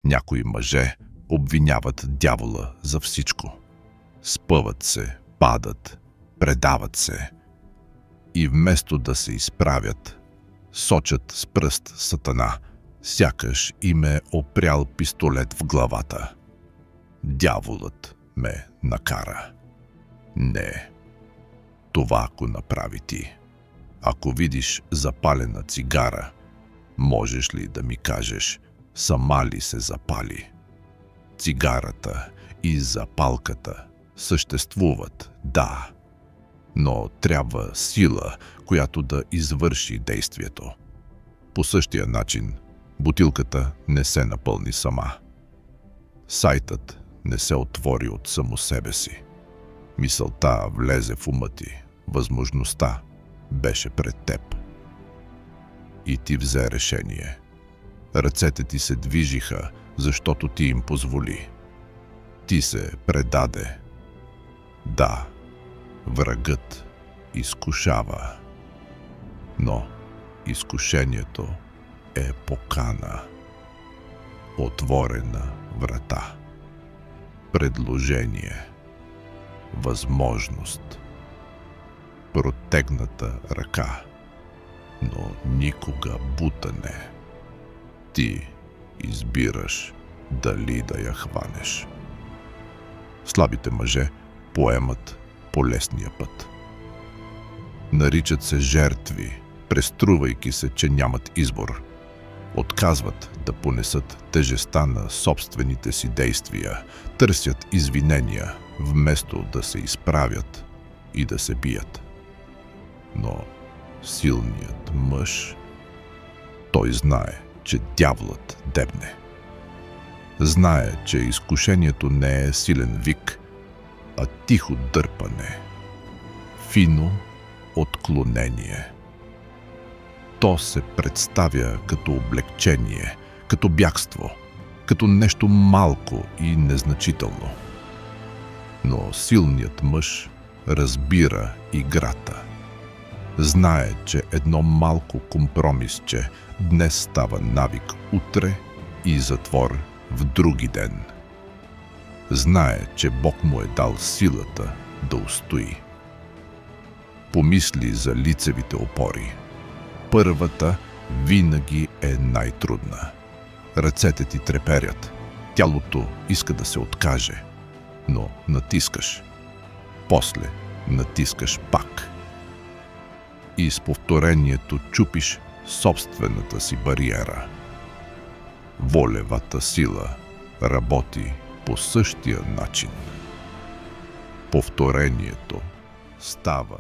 Някои мъже обвиняват дявола за всичко. Спъват се, падат, предават се. И вместо да се изправят, сочат с пръст Сатана, сякаш им е опрял пистолет в главата. Дяволът ме накара. Не, това ако направи ти. Ако видиш запалена цигара, можеш ли да ми кажеш, сама ли се запали? Цигарата и запалката съществуват, да, но трябва сила, която да извърши действието. По същия начин бутилката не се напълни сама. Сайтът не се отвори от само себе си. Мисълта влезе в ума ти, възможността беше пред теб. И ти взе решение. Ръцете ти се движиха, защото ти им позволи. Ти се предаде. Да, врагът изкушава. Но изкушението е покана. Отворена врата. Предложение. Възможност. Протегната ръка. Но никога бутане. Ти избираш дали да я хванеш. Слабите мъже поемат по лесния път. Наричат се жертви, преструвайки се, че нямат избор. Отказват да понесат тежестта на собствените си действия, търсят извинения, вместо да се изправят и да се бият. Но силният мъж, той знае, че дяволът дебне. Знае, че изкушението не е силен вик, а тихо дърпане, фино отклонение. То се представя като облегчение, като бягство, като нещо малко и незначително. Но силният мъж разбира играта. Знае, че едно малко компромисче днес става навик утре и затвор в други ден. Знае, че Бог му е дал силата да устои. Помисли за лицевите опори. Първата винаги е най-трудна. Ръцете ти треперят, тялото иска да се откаже, но натискаш. После натискаш пак. И с повторението чупиш собствената си бариера. Волевата сила работи по същия начин. Повторението става